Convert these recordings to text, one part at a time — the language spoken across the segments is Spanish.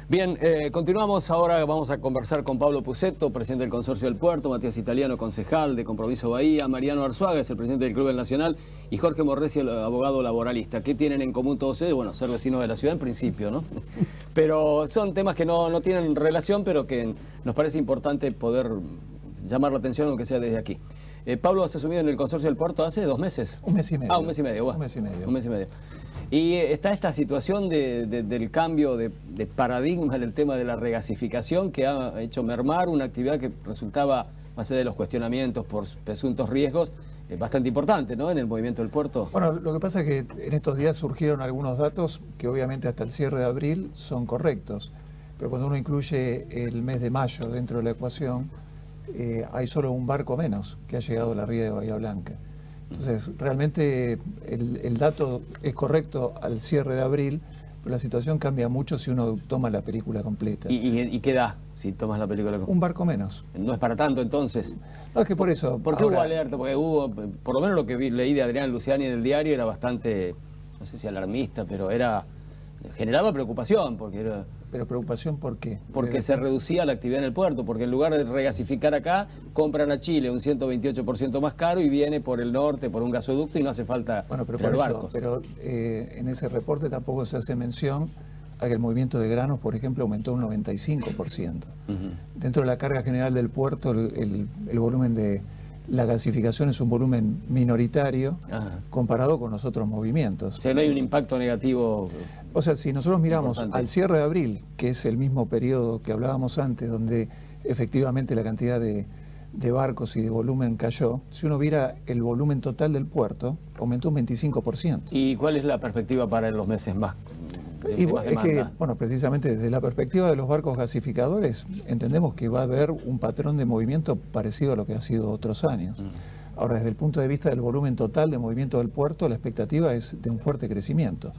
Bien, continuamos. Ahora vamos a conversar con Pablo Pusetto, presidente del Consorcio del Puerto, Matías Italiano, concejal de Compromiso Bahía, Mariano Arzuaga, es el presidente del Club del Nacional, y Jorge Morresi, el abogado laboralista. ¿Qué tienen en común todos ellos? Bueno, ser vecinos de la ciudad en principio, ¿no? Pero son temas que no tienen relación, pero que nos parece importante poder llamar la atención, aunque sea desde aquí. Pablo, has asumido en el Consorcio del Puerto hace 2 meses. Un mes y medio. Un mes y medio, bueno. Un mes y medio. Un mes y medio. Y está esta situación del cambio de paradigma del tema de la regasificación, que ha hecho mermar una actividad que resultaba, más allá de los cuestionamientos por presuntos riesgos, bastante importante, ¿no?, en el movimiento del puerto. Bueno, lo que pasa es que en estos días surgieron algunos datos que obviamente hasta el cierre de abril son correctos, pero cuando uno incluye el mes de mayo dentro de la ecuación, hay solo un barco menos que ha llegado a la ría de Bahía Blanca. Entonces, realmente el dato es correcto al cierre de abril, pero la situación cambia mucho si uno toma la película completa. ¿Y qué da si tomas la película completa? Un barco menos. ¿No es para tanto entonces? No, es que por eso... ¿Por qué hubo alerta? Porque hubo, por lo menos lo que leí de Adrián Luciani en el diario era bastante, no sé si alarmista, pero generaba preocupación, porque era... ¿Pero preocupación por qué? Porque se reducía la actividad en el puerto, porque en lugar de regasificar acá, compran a Chile un 128% más caro y viene por el norte, por un gasoducto, y no hace falta traer barcos. Pero en ese reporte tampoco se hace mención a que el movimiento de granos, por ejemplo, aumentó un 95%. Dentro de la carga general del puerto, el volumen de la gasificación es un volumen minoritario comparado con los otros movimientos. O sea, no hay un impacto negativo. O sea, si nosotros miramos importante al cierre de abril, que es el mismo periodo que hablábamos antes, donde efectivamente la cantidad de barcos y de volumen cayó, si uno viera el volumen total del puerto, aumentó un 25%. ¿Y cuál es la perspectiva para los meses más? Es que, bueno, precisamente desde la perspectiva de los barcos gasificadores, entendemos que va a haber un patrón de movimiento parecido a lo que ha sido otros años. Ahora, desde el punto de vista del volumen total de movimiento del puerto, la expectativa es de un fuerte crecimiento.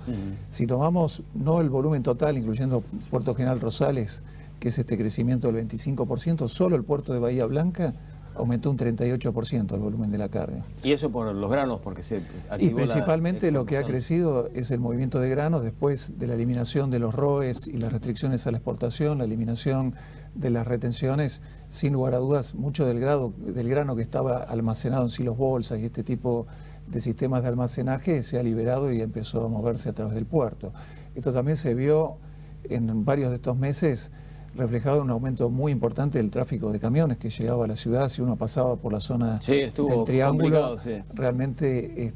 Si tomamos no el volumen total, incluyendo Puerto General Rosales, que es este crecimiento del 25%, solo el puerto de Bahía Blanca aumentó un 38% el volumen de la carga. ¿Y eso por los granos? Porque se activó. Y principalmente lo que ha crecido es el movimiento de granos después de la eliminación de los ROEs y las restricciones a la exportación, la eliminación de las retenciones. Sin lugar a dudas, mucho del grano que estaba almacenado en silos bolsas y este tipo de sistemas de almacenaje se ha liberado y empezó a moverse a través del puerto. Esto también se vio en varios de estos meses reflejado en un aumento muy importante del tráfico de camiones que llegaba a la ciudad. Si uno pasaba por la zona del Triángulo, realmente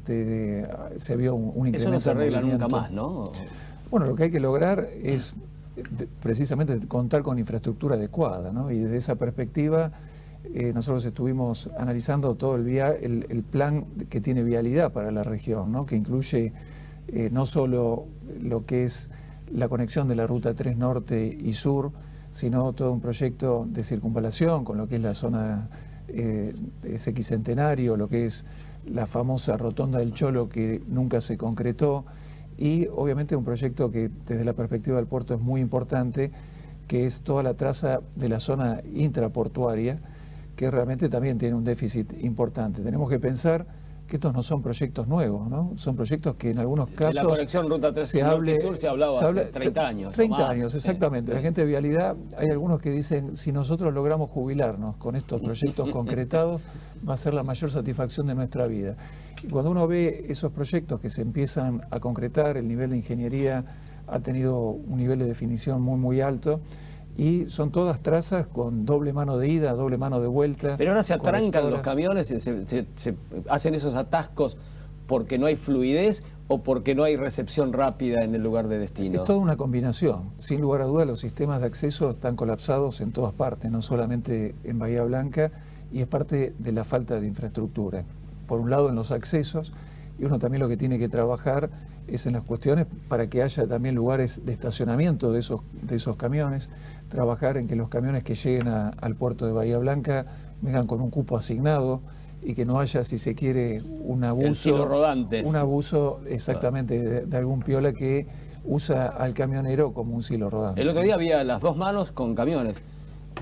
se vio un incremento. Eso no se arregla nunca más, ¿no? Bueno, lo que hay que lograr es precisamente contar con infraestructura adecuada, ¿no? Y desde esa perspectiva nosotros estuvimos analizando todo el plan que tiene vialidad para la región, ¿no? Que incluye no solo lo que es la conexión de la Ruta 3 Norte y Sur, sino todo un proyecto de circunvalación con lo que es la zona sesquicentenario, lo que es la famosa Rotonda del Cholo que nunca se concretó, y obviamente un proyecto que desde la perspectiva del puerto es muy importante, que es toda la traza de la zona intraportuaria, que realmente también tiene un déficit importante. Tenemos que pensar que estos no son proyectos nuevos, ¿no? Son proyectos que en algunos casos... La conexión Ruta 3 Sur se hablaba hace 30 años. 30 años, exactamente. La gente de vialidad, hay algunos que dicen, si nosotros logramos jubilarnos con estos proyectos concretados, va a ser la mayor satisfacción de nuestra vida. Y cuando uno ve esos proyectos que se empiezan a concretar, el nivel de ingeniería ha tenido un nivel de definición muy, muy alto, y son todas trazas con doble mano de ida, doble mano de vuelta. Pero ahora se atrancan los camiones, se hacen esos atascos porque no hay fluidez o porque no hay recepción rápida en el lugar de destino. Es toda una combinación. Sin lugar a dudas, los sistemas de acceso están colapsados en todas partes, no solamente en Bahía Blanca, y es parte de la falta de infraestructura. Por un lado en los accesos, y uno también lo que tiene que trabajar es en las cuestiones para que haya también lugares de estacionamiento de esos camiones, trabajar en que los camiones que lleguen al puerto de Bahía Blanca vengan con un cupo asignado y que no haya, si se quiere, un abuso. El silo rodante. Un abuso exactamente de algún piola que usa al camionero como un silo rodante. El otro día había las 2 manos con camiones.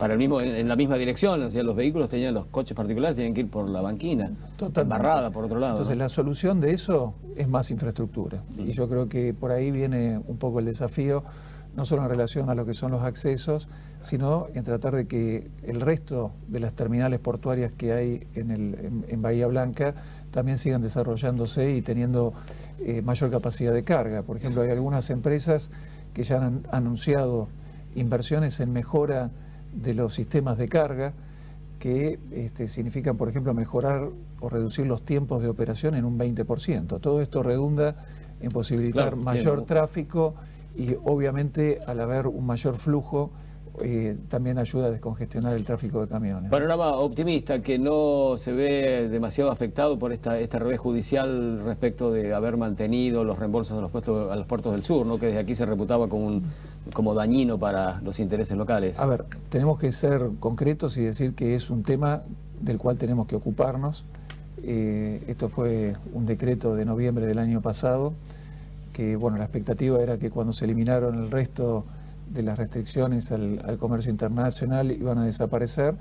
en la misma dirección, o sea, los vehículos los coches particulares tenían que ir por la banquina, embarrada por otro lado. Entonces, ¿no? La solución de eso es más infraestructura. Y yo creo que por ahí viene un poco el desafío. no solo en relación a lo que son los accesos, sino en tratar de que el resto de las terminales portuarias que hay en Bahía Blanca también sigan desarrollándose y teniendo mayor capacidad de carga. Por ejemplo, hay algunas empresas que ya han anunciado inversiones en mejora de los sistemas de carga que significan, por ejemplo, mejorar o reducir los tiempos de operación en un 20%. Todo esto redunda en posibilitar mayor tráfico y obviamente al haber un mayor flujo también ayuda a descongestionar el tráfico de camiones. Panorama optimista, que no se ve demasiado afectado por este revés judicial respecto de haber mantenido los reembolsos a los puertos del sur, ¿no? Que desde aquí se reputaba como dañino para los intereses locales. A ver, tenemos que ser concretos y decir que es un tema del cual tenemos que ocuparnos. Esto fue un decreto de noviembre del año pasado, que bueno, la expectativa era que cuando se eliminaron el resto de las restricciones al comercio internacional iban a desaparecer.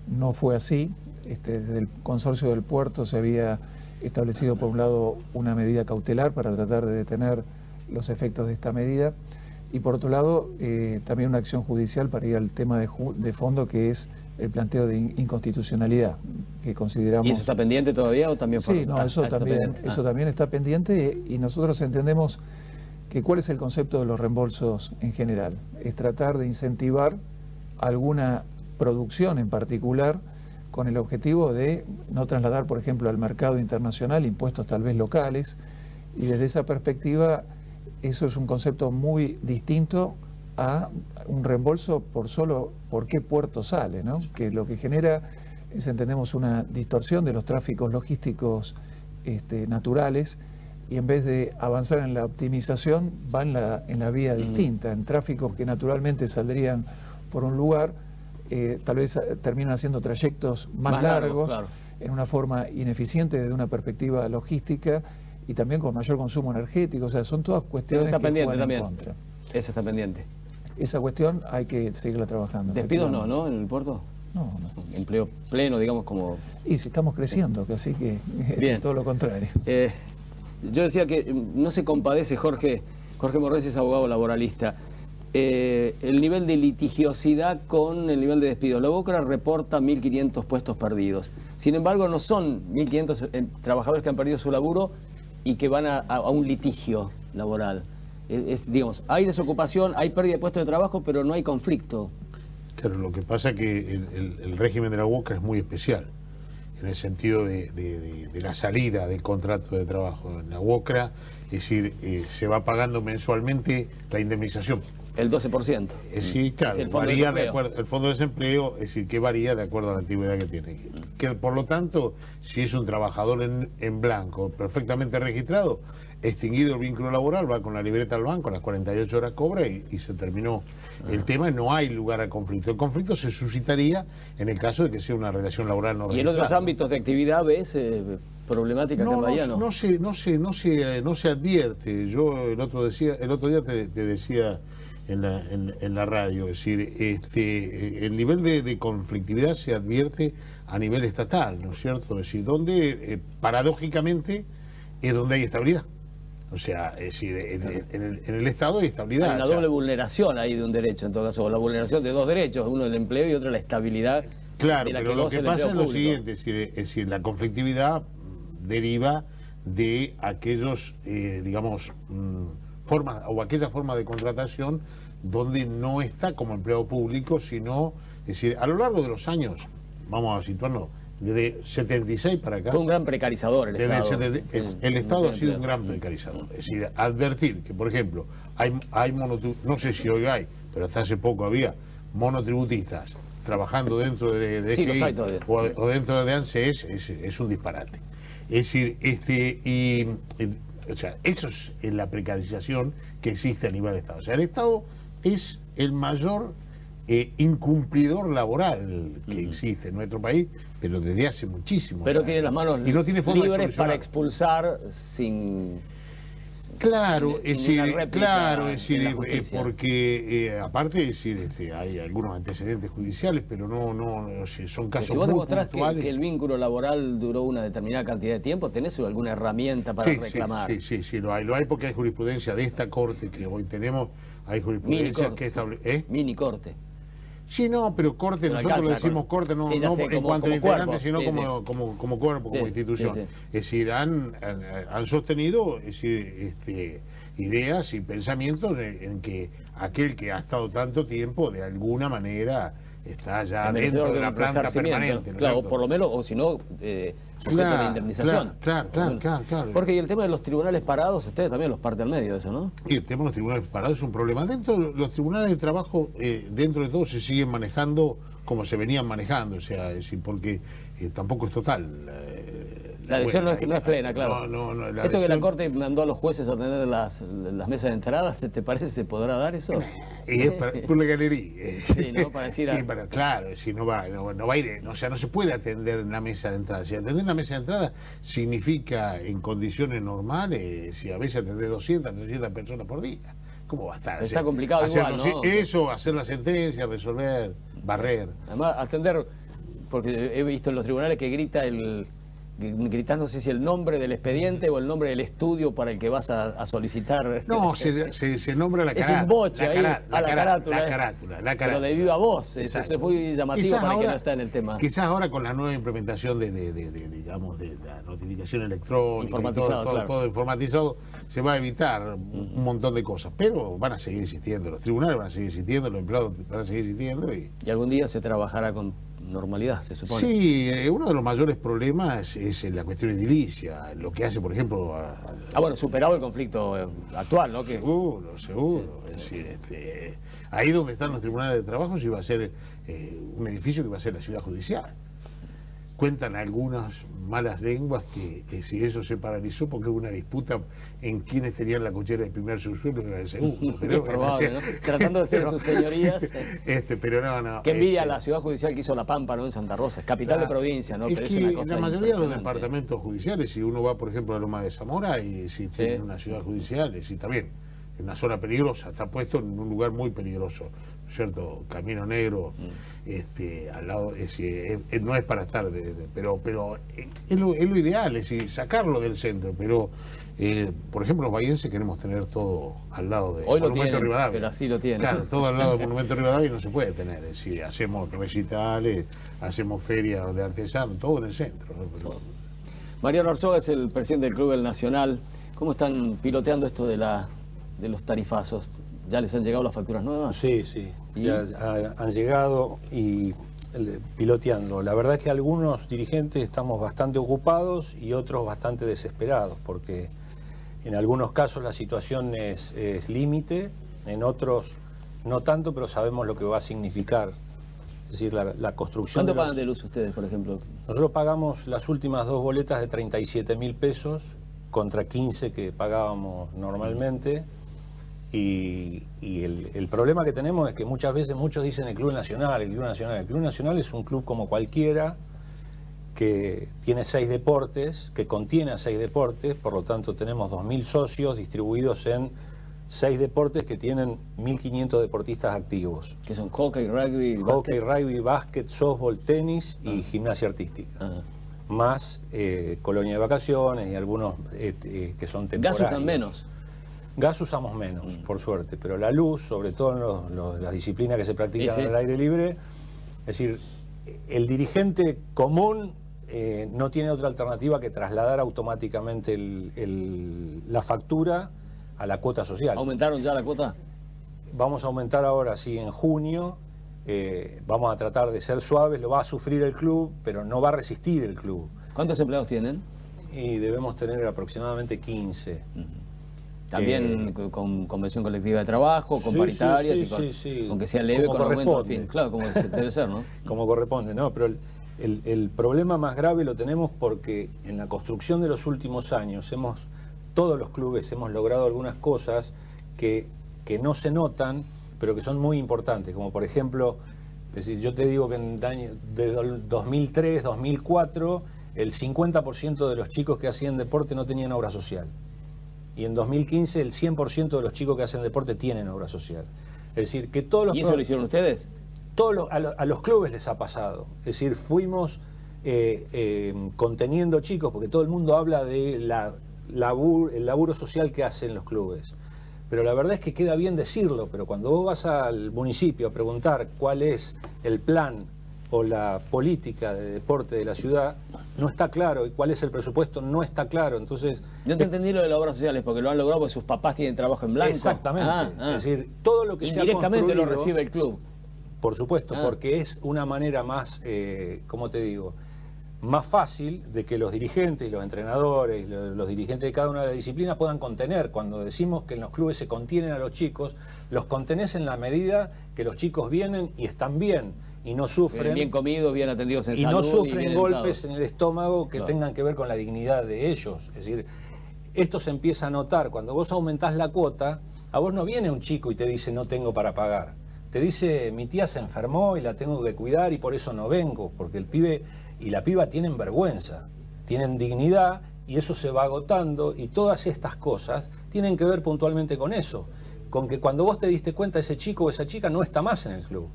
No fue así. Desde el consorcio del puerto se había establecido por un lado una medida cautelar para tratar de detener los efectos de esta medida y por otro lado también una acción judicial para ir al tema de fondo, que es el planteo de inconstitucionalidad, que consideramos... ¿Y eso está pendiente todavía o también? Sí, no, eso también está pendiente y nosotros entendemos que cuál es el concepto de los reembolsos en general. Es tratar de incentivar alguna producción en particular con el objetivo de no trasladar, por ejemplo, al mercado internacional impuestos tal vez locales, y desde esa perspectiva eso es un concepto muy distinto a un reembolso por qué puerto sale, ¿no? Que lo que genera es, entendemos, una distorsión de los tráficos logísticos naturales, y en vez de avanzar en la optimización va en la vía distinta, en tráficos que naturalmente saldrían por un lugar, tal vez terminan haciendo trayectos más largos, claro, en una forma ineficiente desde una perspectiva logística y también con mayor consumo energético. O sea, son todas cuestiones que juegan en contra. Eso está pendiente. Esa cuestión hay que seguirla trabajando. ¿Despidos no en el puerto? No. Empleo pleno, digamos, como... Y si estamos creciendo, así que bien. Todo lo contrario. Yo decía que no se compadece Jorge Morresi, es abogado laboralista. El nivel de litigiosidad con el nivel de despidos. La UOCRA reporta 1.500 puestos perdidos. Sin embargo, no son 1.500 trabajadores que han perdido su laburo y que van a un litigio laboral. Digamos, hay desocupación, hay pérdida de puestos de trabajo, pero no hay conflicto. Claro, lo que pasa es que el régimen de la UOCRA es muy especial, en el sentido de la salida del contrato de trabajo. En la UOCRA, es decir, se va pagando mensualmente la indemnización. El 12%. Sí, claro, el varía de acuerdo, el fondo de desempleo, es decir, que varía de acuerdo a la antigüedad que tiene. Que por lo tanto, si es un trabajador en blanco, perfectamente registrado, extinguido el vínculo laboral, va con la libreta al banco, a las 48 horas cobra y se terminó el tema, y no hay lugar a conflicto. El conflicto se suscitaría en el caso de que sea una relación laboral no registrada. ¿Y en otros ámbitos de actividad ves problemática que en Bahía no? No se advierte. Yo el otro día te decía en la radio, es decir, el nivel de conflictividad se advierte a nivel estatal, ¿no es cierto? Es decir, donde paradójicamente es donde hay estabilidad. O sea, es decir, en el Estado hay estabilidad. Hay una doble vulneración ahí de un derecho, en todo caso, la vulneración de dos derechos, uno el empleo y otro la estabilidad. Claro, de la pero lo que pasa es lo siguiente, es decir, la conflictividad deriva de aquellos, digamos, formas o aquella forma de contratación donde no está como empleado público, sino, es decir, a lo largo de los años, vamos a situarnos, desde 76 para acá. Fue un gran precarizador el Estado. El Estado ha sido un gran precarizador. Es decir, advertir que, por ejemplo, no sé si hoy hay, pero hasta hace poco había monotributistas trabajando dentro de sí, DGI o dentro de ANSES, es un disparate. Es decir, o sea, eso es la precarización que existe a nivel del Estado. O sea, el Estado es el mayor incumplidor laboral que existe en nuestro país, pero desde hace muchísimo. Pero tiene las manos y no tiene forma libres para expulsar sin... Claro, es decir, porque aparte, es decir, hay algunos antecedentes judiciales, pero no son casos si vos muy demostrás puntuales. Que el vínculo laboral duró una determinada cantidad de tiempo, ¿tenés alguna herramienta para reclamar? Sí, lo hay porque hay jurisprudencia de esta Corte que hoy tenemos hay jurisprudencia que establece... Mini corte. Sí, no, pero corte, Pero nosotros alcanza, le decimos corte no, sí, no sé, en cuanto al cuerpo, integrante, sino sí, como cuerpo, como institución. Sí, sí. Es decir, han sostenido, es decir, ideas y pensamientos en que aquel que ha estado tanto tiempo, de alguna manera, está ya dentro de la planta permanente. ¿no? Claro, o por lo menos, o si no, sujeto de indemnización. Claro. Porque y el tema de los tribunales parados, ustedes también los parte al medio de eso, ¿no? Y el tema de los tribunales parados es un problema. Dentro de los tribunales de trabajo, dentro de todo, se siguen manejando como se venían manejando, o sea, es decir, porque tampoco es total. La decisión no es plena, claro. No, Esto que la Corte mandó a los jueces a tener las mesas de entrada, ¿te parece se podrá dar eso? Y es por la galería. Sí, ¿no? Para decir claro, si no va a ir, o sea, no se puede atender en la mesa de entrada. Si atender en la mesa de entrada significa en condiciones normales, si a veces atender 200, 300 personas por día. ¿Cómo va a estar? Está complicado igual, ¿no? Eso, hacer la sentencia, resolver, barrer. Además, atender, porque he visto en los tribunales que gritas no sé si el nombre del expediente o el nombre del estudio para el que vas a solicitar. No, se nombra la carátula. Es un boche ahí, la carátula. La carátula. Pero de viva voz, eso es muy llamativo quizás para ahora, el que no está en el tema. Quizás ahora con la nueva implementación digamos, de la notificación electrónica, todo informatizado, se va a evitar un montón de cosas. Pero van a seguir existiendo, los tribunales van a seguir existiendo, los empleados van a seguir existiendo. Y algún día se trabajará con normalidad, se supone. Sí, uno de los mayores problemas es la cuestión edilicia, lo que hace, por ejemplo... bueno, superado el conflicto actual, ¿no? Seguro. Sí. Es decir, ahí donde están los tribunales de trabajo se iba a ser un edificio que va a ser la ciudad judicial. Cuentan algunas malas lenguas que si eso se paralizó porque hubo una disputa en quienes tenían la cochera del primer subsuelo y la del segundo. Pero, es probable, ¿no? Tratando de ser sus señorías. Pero no. Que envidia la ciudad judicial que hizo La Pampa, ¿no? En Santa Rosa, capital de provincia, ¿no? Es Pero que es una cosa la mayoría de los departamentos judiciales, si uno va, por ejemplo, a Loma de Zamora y si tiene una ciudad judicial, y también en una zona peligrosa, está puesto en un lugar muy peligroso, ¿cierto? Camino Negro, al lado, no es para estar, pero es lo ideal, es decir, sacarlo del centro, pero por ejemplo los bahienses queremos tener todo al lado del Monumento Rivadavia. Pero así lo tienen. Claro, todo al lado del Monumento Rivadavia no se puede tener, es decir, hacemos recitales, hacemos ferias de artesanos, todo en el centro, ¿no? Pero... Mariano Arzuaga es el presidente del Club del Nacional. ¿Cómo están piloteando esto de los tarifazos? ¿Ya les han llegado las facturas nuevas? Sí, ya han llegado y piloteando. La verdad es que algunos dirigentes estamos bastante ocupados y otros bastante desesperados, porque en algunos casos la situación es límite, en otros no tanto, pero sabemos lo que va a significar. Es decir, la construcción... ¿Cuánto pagan de luz ustedes, por ejemplo? Nosotros pagamos las últimas 2 boletas de 37.000 pesos contra 15 que pagábamos normalmente. Y el problema que tenemos es que muchas veces muchos dicen el Club Nacional. El Club Nacional es un club como cualquiera que tiene 6 deportes, que contiene 6 deportes, por lo tanto tenemos 2.000 socios distribuidos en 6 deportes que tienen 1.500 deportistas activos. Que son hockey, rugby, básquet, softball, tenis y gimnasia artística. Más colonia de vacaciones y algunos que son temporarios. ¿Gas usan menos? Gas usamos menos, por suerte, pero la luz, sobre todo en las disciplinas que se practican al aire libre, es decir, el dirigente común no tiene otra alternativa que trasladar automáticamente la factura a la cuota social. ¿Aumentaron ya la cuota? Vamos a aumentar ahora, sí, en junio. Vamos a tratar de ser suaves, lo va a sufrir el club, pero no va a resistir el club. ¿Cuántos empleados tienen? Y debemos tener aproximadamente 15. También con convención colectiva de trabajo, con paritarias, con que sea leve, como con aumento, en corresponde. fin. Claro, como debe ser, ¿no? Como corresponde, ¿no? Pero el problema más grave lo tenemos porque en la construcción de los últimos años todos los clubes hemos logrado algunas cosas que no se notan, pero que son muy importantes, como por ejemplo, es decir, yo te digo que en de 2003, 2004, el 50% de los chicos que hacían deporte no tenían obra social. Y en 2015 el 100% de los chicos que hacen deporte tienen obra social. Es decir, que todos los... ¿Y eso lo hicieron ustedes? A los clubes les ha pasado. Es decir, fuimos conteniendo chicos, porque todo el mundo habla de el laburo social que hacen los clubes. pero la verdad es que queda bien decirlo, pero cuando vos vas al municipio a preguntar cuál es el plan o la política de deporte de la ciudad, no está claro, y cuál es el presupuesto no está claro. Entonces, yo te entendí lo de las obras sociales, porque lo han logrado porque sus papás tienen trabajo en blanco. Exactamente. Es decir, todo lo que se ha indirectamente construido, lo recibe el club. Por supuesto, porque es una manera más, ¿cómo te digo?, más fácil de que los dirigentes y los entrenadores y los dirigentes de cada una de las disciplinas puedan contener. Cuando decimos que en los clubes se contienen a los chicos, los contenés en la medida que los chicos vienen y están bien y no sufren. Bien comidos, bien atendidos en y salud. No sufren bien golpes educados en el estómago que claro. tengan que ver con la dignidad de ellos. Es decir, esto se empieza a notar. Cuando vos aumentás la cuota, a vos no viene un chico y te dice no tengo para pagar. Te dice mi tía se enfermó y la tengo que cuidar y por eso no vengo, porque el pibe y la piba tienen vergüenza, tienen dignidad y eso se va agotando, y todas estas cosas tienen que ver puntualmente con eso, con que cuando vos te diste cuenta ese chico o esa chica no está más en el club.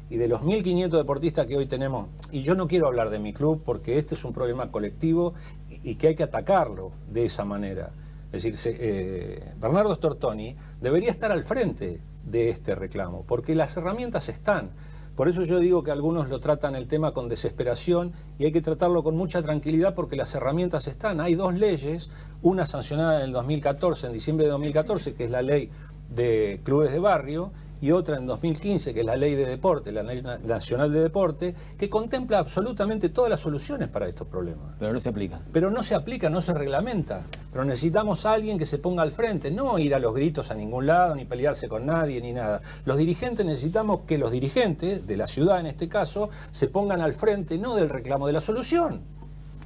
Y de los 1.500 deportistas que hoy tenemos, y yo no quiero hablar de mi club porque este es un problema colectivo y que hay que atacarlo de esa manera. Es decir, Bernardo Stortoni debería estar al frente de este reclamo, porque las herramientas están. Por eso yo digo que algunos lo tratan el tema con desesperación y hay que tratarlo con mucha tranquilidad porque las herramientas están. Hay dos leyes, una sancionada en el 2014, en diciembre de 2014, que es la ley de clubes de barrio, y otra en 2015, que es la ley de deporte, la ley nacional de deporte, que contempla absolutamente todas las soluciones para estos problemas. Pero no se aplica. Pero no se aplica, no se reglamenta. Pero necesitamos a alguien que se ponga al frente, no ir a los gritos a ningún lado, ni pelearse con nadie, ni nada. Los dirigentes necesitamos que los dirigentes, de la ciudad en este caso, se pongan al frente, no del reclamo, de la solución.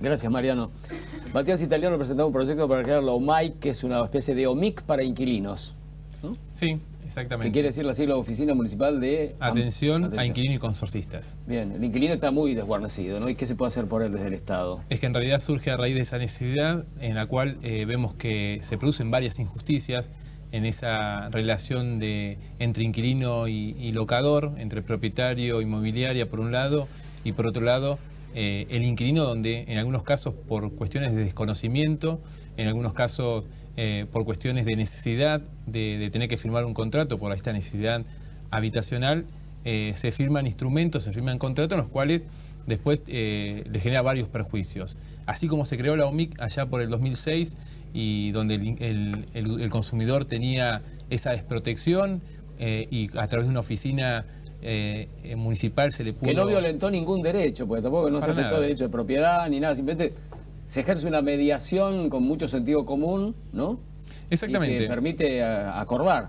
Gracias, Mariano. Matías Italiano presentó un proyecto para crear la OMAIC, que es una especie de OMIC para inquilinos, ¿no? Sí, exactamente. ¿Qué quiere decir así la Oficina Municipal de Atención a inquilinos y consorcistas. Bien, el inquilino está muy desguarnecido, ¿no? ¿Y qué se puede hacer por él desde el Estado? Es que en realidad surge a raíz de esa necesidad en la cual vemos que se producen varias injusticias en esa relación entre inquilino y locador, entre propietario, inmobiliaria por un lado, y por otro lado el inquilino, donde en algunos casos por cuestiones de desconocimiento, en algunos casos por cuestiones de necesidad de tener que firmar un contrato por esta necesidad habitacional, se firman instrumentos, se firman contratos en los cuales después le genera varios perjuicios. Así como se creó la OMIC allá por el 2006 y donde el consumidor tenía esa desprotección y a través de una oficina municipal se le pudo... Que no violentó ningún derecho, porque tampoco no se afectó derecho de propiedad ni nada, simplemente se ejerce una mediación con mucho sentido común, ¿no? Exactamente. Y que permite acordar.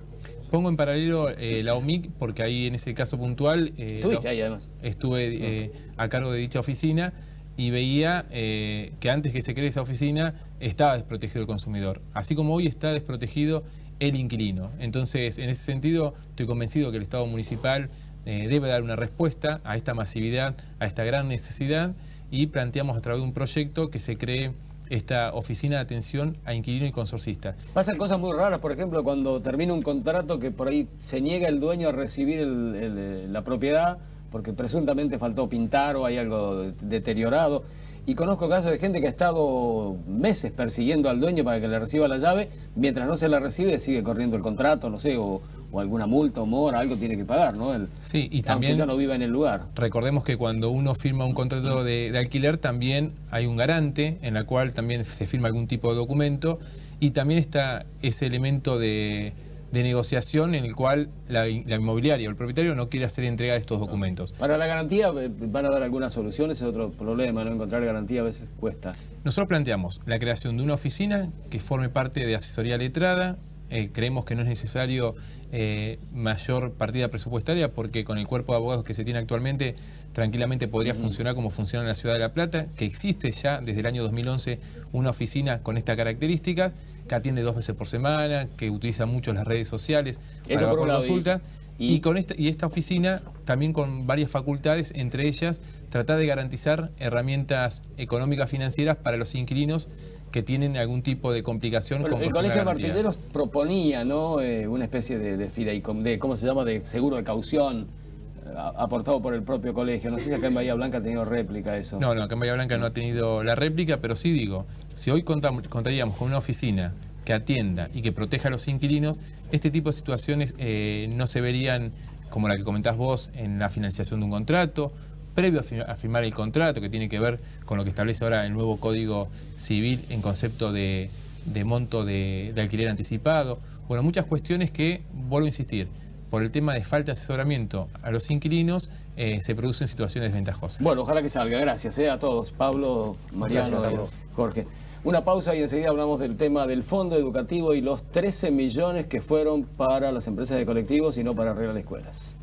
Pongo en paralelo la OMIC porque ahí en ese caso puntual... ¿Estuviste ahí además? Estuve a cargo de dicha oficina y veía que antes que se cree esa oficina estaba desprotegido el consumidor, así como hoy está desprotegido el inquilino. Entonces, en ese sentido, estoy convencido que el Estado municipal debe dar una respuesta a esta masividad, a esta gran necesidad, y planteamos a través de un proyecto que se cree esta oficina de atención a inquilino y consorcista. Pasan cosas muy raras, por ejemplo, cuando termina un contrato que por ahí se niega el dueño a recibir la propiedad porque presuntamente faltó pintar o hay algo deteriorado. Y conozco casos de gente que ha estado meses persiguiendo al dueño para que le reciba la llave, mientras no se la recibe sigue corriendo el contrato, no sé, o alguna multa o mora, algo tiene que pagar, ¿no? Sí, y aunque también ya no viva en el lugar. Recordemos que cuando uno firma un contrato de alquiler también hay un garante en la cual también se firma algún tipo de documento y también está ese elemento de negociación en el cual la inmobiliaria o el propietario no quiere hacer entrega de estos documentos. Para la garantía van a dar algunas soluciones, es otro problema, ¿no? Encontrar garantía a veces cuesta. Nosotros planteamos la creación de una oficina que forme parte de asesoría letrada. Creemos que no es necesario mayor partida presupuestaria porque con el cuerpo de abogados que se tiene actualmente tranquilamente podría funcionar como funciona en la Ciudad de La Plata, que existe ya desde el año 2011 una oficina con estas características, que atiende 2 veces por semana, que utiliza mucho las redes sociales para la consulta. Y esta oficina también con varias facultades, entre ellas tratar de garantizar herramientas económicas financieras para los inquilinos que tienen algún tipo de complicación. Bueno, el Colegio de Martilleros proponía, ¿no? Una especie de fideicomiso, ¿cómo se llama? De seguro de caución aportado por el propio colegio. No sé si acá en Bahía Blanca ha tenido réplica eso. No, acá en Bahía Blanca no ha tenido la réplica, pero sí digo, si hoy contaríamos con una oficina que atienda y que proteja a los inquilinos, Este tipo de situaciones no se verían, como la que comentás vos, en la finalización de un contrato, previo a firmar el contrato, que tiene que ver con lo que establece ahora el nuevo Código Civil en concepto de monto de alquiler anticipado. Bueno, muchas cuestiones que, vuelvo a insistir, por el tema de falta de asesoramiento a los inquilinos, se producen situaciones desventajosas. Bueno, ojalá que salga. Gracias a todos. Pablo, Mariano, Jorge. Una pausa y enseguida hablamos del tema del fondo educativo y los 13 millones que fueron para las empresas de colectivos y no para arreglar escuelas.